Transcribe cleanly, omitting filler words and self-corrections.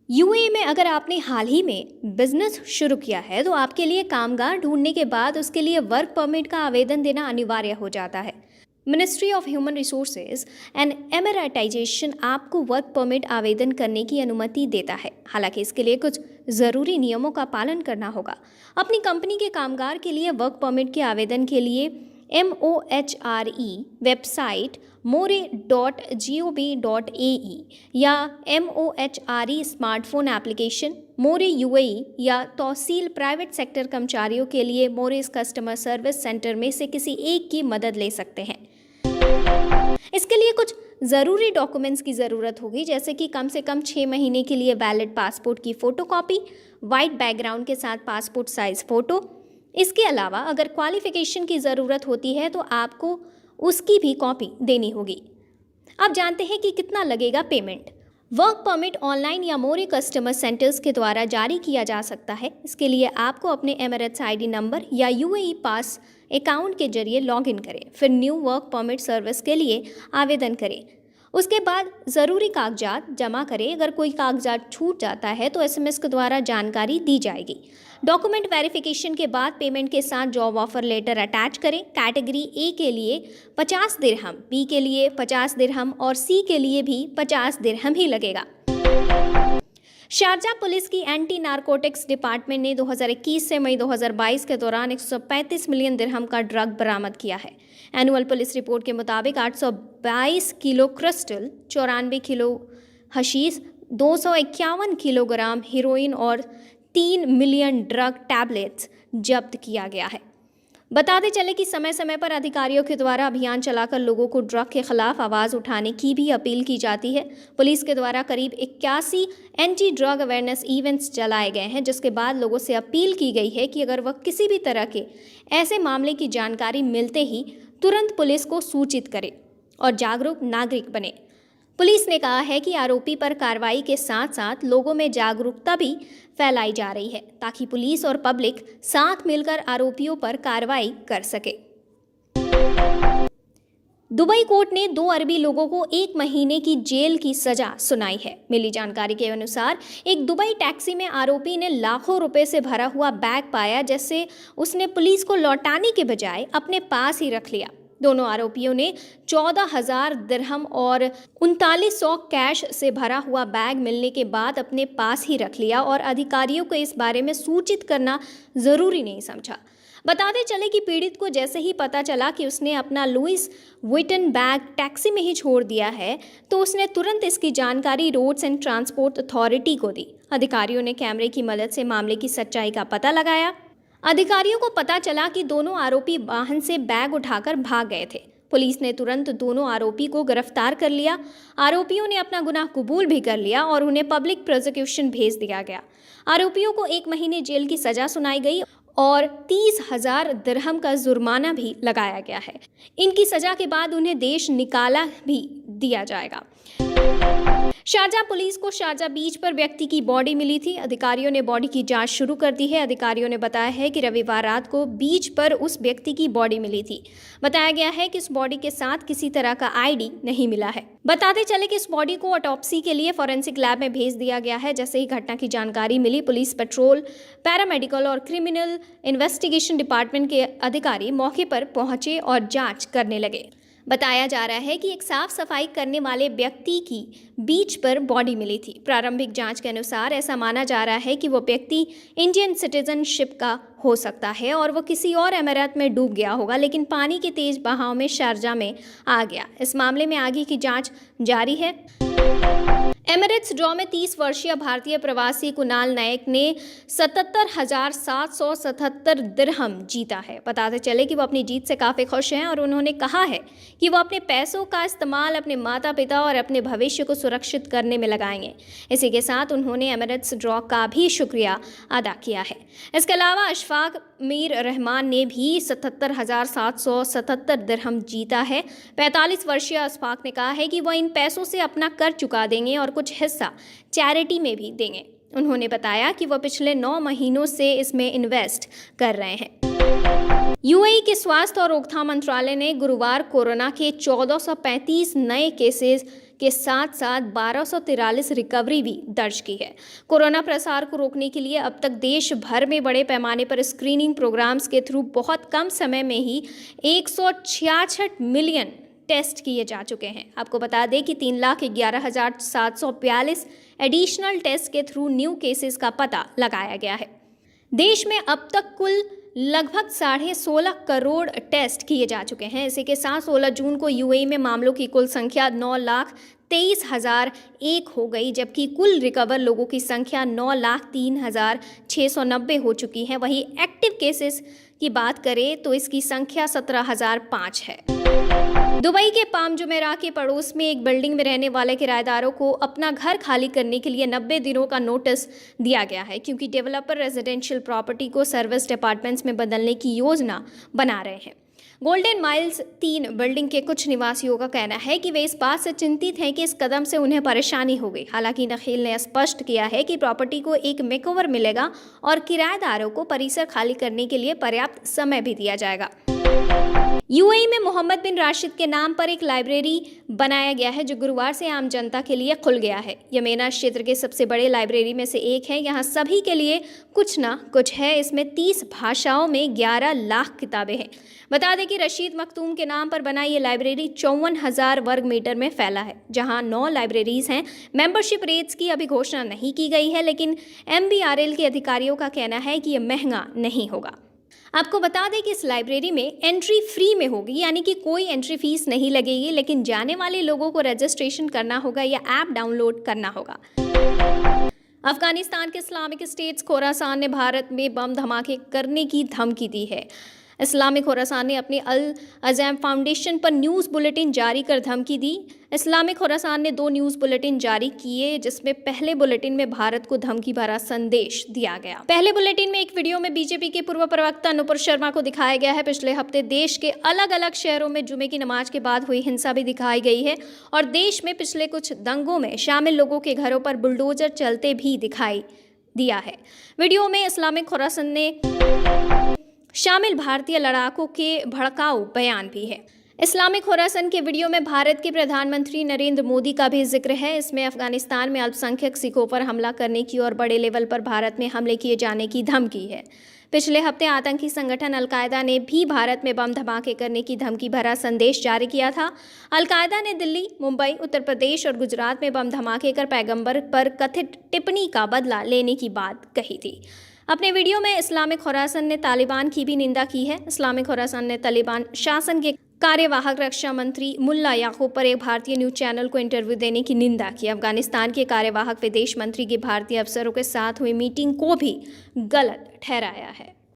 UAE में अगर आपने हाल ही में बिजनेस शुरू किया है तो आपके लिए कामगार ढूंढने के बाद उसके लिए वर्क परमिट का आवेदन देना अनिवार्य हो जाता है। Ministry of human resources and emiratisation आपको वर्क परमिट आवेदन करने की अनुमति देता है। हालांकि इसके लिए कुछ ज़रूरी नियमों का पालन करना होगा। अपनी कंपनी के कामगार के लिए वर्क परमिट के आवेदन के लिए MOHRE वेबसाइट more.gov.ae या MOHRE स्मार्टफोन एप्लीकेशन मोरे UAE या तहसील प्राइवेट सेक्टर कर्मचारियों के लिए मोरेस कस्टमर सर्विस सेंटर में से किसी एक की मदद ले सकते हैं। इसके लिए कुछ ज़रूरी डॉक्यूमेंट्स की ज़रूरत होगी, जैसे कि कम से कम 6 महीने के लिए वैलिड पासपोर्ट की फ़ोटोकॉपी, वाइट बैकग्राउंड के साथ पासपोर्ट साइज़ फ़ोटो। इसके अलावा अगर क्वालिफ़िकेशन की ज़रूरत होती है तो आपको उसकी भी कॉपी देनी होगी। अब जानते हैं कि कितना लगेगा पेमेंट। वर्क परमिट ऑनलाइन या मोरे कस्टमर सेंटर्स के द्वारा जारी किया जा सकता है। इसके लिए आपको अपने एमिरेट्स ID नंबर या UAE पास अकाउंट के जरिए लॉगिन करें, फिर न्यू वर्क परमिट सर्विस के लिए आवेदन करें। उसके बाद ज़रूरी कागजात जमा करें। अगर कोई कागजात छूट जाता है तो SMS के द्वारा जानकारी दी जाएगी। डॉक्यूमेंट वेरिफिकेशन के बाद पेमेंट के साथ जॉब ऑफर लेटर अटैच करें। कैटेगरी A के लिए 50 दिरहम, B के लिए 50 दिरहम और C के लिए भी 50 दिरहम ही लगेगा। शारजाह पुलिस की एंटी नारकोटिक्स डिपार्टमेंट ने 2021 से मई 2022 के दौरान 135 मिलियन दिरहम का ड्रग बरामद किया है। एनुअल पुलिस रिपोर्ट के मुताबिक 822 kilo crystal, 94 kilo hashish, 251 kilogram heroine और 3 मिलियन ड्रग टैबलेट्स जब्त किया गया है। बताते चले कि समय समय पर अधिकारियों के द्वारा अभियान चलाकर लोगों को ड्रग के खिलाफ आवाज़ उठाने की भी अपील की जाती है। पुलिस के द्वारा करीब 81 एंटी ड्रग अवेयरनेस इवेंट्स चलाए गए हैं, जिसके बाद लोगों से अपील की गई है कि अगर वह किसी भी तरह के ऐसे मामले की जानकारी मिलते ही तुरंत पुलिस को सूचित करें और जागरूक नागरिक बने। पुलिस ने कहा है कि आरोपी पर कार्रवाई के साथ साथ लोगों में जागरूकता भी फैलाई जा रही है, ताकि पुलिस और पब्लिक साथ मिलकर आरोपियों पर कार्रवाई कर सके। दुबई कोर्ट ने 2 अरबी लोगों को 1 महीने की जेल की सजा सुनाई है। मिली जानकारी के अनुसार एक दुबई टैक्सी में आरोपी ने लाखों रुपए से भरा हुआ बैग पाया, जिससे उसने पुलिस को लौटाने के बजाय अपने पास ही रख लिया। दोनों आरोपियों ने 14,000 दिरहम और 3900 कैश से भरा हुआ बैग मिलने के बाद अपने पास ही रख लिया और अधिकारियों को इस बारे में सूचित करना ज़रूरी नहीं समझा। बताते चले कि पीड़ित को जैसे ही पता चला कि उसने अपना लुइस विटन बैग टैक्सी में ही छोड़ दिया है, तो उसने तुरंत इसकी जानकारी रोड्स एंड ट्रांसपोर्ट अथॉरिटी को दी। अधिकारियों ने कैमरे की मदद से मामले की सच्चाई का पता लगाया। अधिकारियों को पता चला कि दोनों आरोपी वाहन से बैग उठाकर भाग गए थे। पुलिस ने तुरंत दोनों आरोपी को गिरफ्तार कर लिया। आरोपियों ने अपना गुनाह कबूल भी कर लिया और उन्हें पब्लिक प्रोसिक्यूशन भेज दिया गया। आरोपियों को 1 महीने जेल की सजा सुनाई गई और 30,000 दिरहम का जुर्माना भी लगाया गया है। इनकी सजा के बाद उन्हें देश निकाला भी दिया जाएगा। शारजाह पुलिस को शारजाह बीच पर व्यक्ति की बॉडी मिली थी। अधिकारियों ने बॉडी की जांच शुरू कर दी है। अधिकारियों ने बताया है कि रविवार रात को बीच पर उस व्यक्ति की बॉडी मिली थी। बताया गया है कि इस बॉडी के साथ किसी तरह का ID नहीं मिला है। बताते चले कि इस बॉडी को ऑटोप्सी के लिए फॉरेंसिक लैब में भेज दिया गया है। जैसे ही घटना की जानकारी मिली, पुलिस, पेट्रोल, पैरामेडिकल और क्रिमिनल इन्वेस्टिगेशन डिपार्टमेंट के अधिकारी मौके पर पहुंचे और जांच करने लगे। बताया जा रहा है कि एक साफ सफाई करने वाले व्यक्ति की बीच पर बॉडी मिली थी। प्रारंभिक जांच के अनुसार ऐसा माना जा रहा है कि वो व्यक्ति इंडियन सिटीजनशिप का हो सकता है और वो किसी और अमीरात में डूब गया होगा, लेकिन पानी के तेज बहाव में शारजाह में आ गया। इस मामले में आगे की जांच जारी है। एमिरेट्स ड्रॉ में 30 वर्षीय भारतीय प्रवासी कुणाल नायक ने 77,777 दिरहम जीता है। बताते चले कि वो अपनी जीत से काफ़ी खुश हैं और उन्होंने कहा है कि वो अपने पैसों का इस्तेमाल अपने माता पिता और अपने भविष्य को सुरक्षित करने में लगाएंगे। इसी के साथ उन्होंने एमिरेट्स ड्रॉ का भी शुक्रिया अदा किया है। इसके अलावा अशफाक मीर रहमान ने भी 77,777 दिरहम जीता है। 45 वर्षीय अशफाक ने कहा है कि वह इन पैसों से अपना कर्ज चुका देंगे और कुछ हिस्सा चैरिटी में भी देंगे। उन्होंने बताया कि वह पिछले 9 महीनों से इसमें इन्वेस्ट कर रहे हैं। यूएई के स्वास्थ्य और रोकथाम मंत्रालय ने गुरुवार कोरोना के 1435 नए केसेस के साथ साथ 1243 रिकवरी भी दर्ज की है। कोरोना प्रसार को रोकने के लिए अब तक देश भर में बड़े पैमाने पर स्क्रीनिंग प्रोग्राम्स के थ्रू बहुत कम समय में ही 166 मिलियन टेस्ट किए जा चुके हैं। आपको बता दें कि 3,11,742 एडिशनल टेस्ट के थ्रू न्यू केसेस का पता लगाया गया है। देश में अब तक कुल लगभग 16.5 करोड़ टेस्ट किए जा चुके हैं। इसी के साथ 16 जून को यूएई में मामलों की कुल संख्या 9,23,001 हो गई, जबकि कुल रिकवर लोगों की संख्या 9,03,690 हो चुकी है। वहीं एक्टिव केसेस की बात करें तो इसकी संख्या 17,005 है। दुबई के पाम जुमेराह के पड़ोस में एक बिल्डिंग में रहने वाले किराएदारों को अपना घर खाली करने के लिए 90 दिनों का नोटिस दिया गया है, क्योंकि डेवलपर रेजिडेंशियल प्रॉपर्टी को सर्विस अपार्टमेंट्स में बदलने की योजना बना रहे हैं। गोल्डन माइल्स 3 बिल्डिंग के कुछ निवासियों का कहना है कि वे इस बात से चिंतित हैं कि इस कदम से उन्हें परेशानी हो गई। हालांकि नखील ने स्पष्ट किया है कि प्रॉपर्टी को एक मेकओवर मिलेगा और किराएदारों को परिसर खाली करने के लिए पर्याप्त समय भी दिया जाएगा। यूएई में मोहम्मद बिन राशिद के नाम पर एक लाइब्रेरी बनाया गया है, जो गुरुवार से आम जनता के लिए खुल गया है। यह मेना क्षेत्र के सबसे बड़े लाइब्रेरी में से एक है। यहाँ सभी के लिए कुछ ना कुछ है। इसमें 30 भाषाओं में 11 लाख किताबें हैं। बता दें कि रशीद मखतूम के नाम पर बना ये लाइब्रेरी 54,000 वर्ग मीटर में फैला है, जहाँ 9 लाइब्रेरीज हैं। मेंबरशिप रेट्स की अभी घोषणा नहीं की गई है, लेकिन MBRL के अधिकारियों का कहना है कि यह महंगा नहीं होगा। आपको बता दें कि इस लाइब्रेरी में एंट्री फ्री में होगी, यानी कि कोई एंट्री फीस नहीं लगेगी, लेकिन जाने वाले लोगों को रजिस्ट्रेशन करना होगा या ऐप डाउनलोड करना होगा। अफगानिस्तान के इस्लामिक स्टेट्स खोरासान ने भारत में बम धमाके करने की धमकी दी है। इस्लामिक खोरासान ने अपनी अल अज़ैम फाउंडेशन पर न्यूज़ बुलेटिन जारी कर धमकी दी। इस्लामिक खोरासान ने 2 न्यूज़ बुलेटिन जारी किए, जिसमें पहले बुलेटिन में भारत को धमकी भरा संदेश दिया गया। पहले बुलेटिन में एक वीडियो में बीजेपी के पूर्व प्रवक्ता नुपुर शर्मा को दिखाया गया है। पिछले हफ्ते देश के अलग अलग शहरों में जुमे की नमाज के बाद हुई हिंसा भी दिखाई गई है और देश में पिछले कुछ दंगों में शामिल लोगों के घरों पर बुलडोजर चलते भी दिखाई दिया है। वीडियो में इस्लामिक खोरासान ने शामिल भारतीय लड़ाकों के भड़काऊ बयान भी है। इस्लामिक खोरासान के वीडियो में भारत के प्रधानमंत्री नरेंद्र मोदी का भी जिक्र है। इसमें अफगानिस्तान में अल्पसंख्यक सिखों पर हमला करने की और बड़े लेवल पर भारत में हमले किए जाने की धमकी है। पिछले हफ्ते आतंकी संगठन अलकायदा ने भी भारत में बम धमाके करने की धमकी भरा संदेश जारी किया था। अलकायदा ने दिल्ली, मुंबई, उत्तर प्रदेश और गुजरात में बम धमाके कर पैगंबर पर कथित टिप्पणी का बदला लेने की बात कही थी। अपने वीडियो में इस्लामिक खोरासान ने तालिबान की भी निंदा की है। इस्लामिक खोरासान ने तालिबान शासन के कार्यवाहक रक्षा मंत्री मुल्ला याकूब पर एक भारतीय न्यूज चैनल को इंटरव्यू देने की निंदा की। अफगानिस्तान के कार्यवाहक विदेश मंत्री की भारतीय अफसरों के साथ हुई मीटिंग को भी गलत ठहराया है।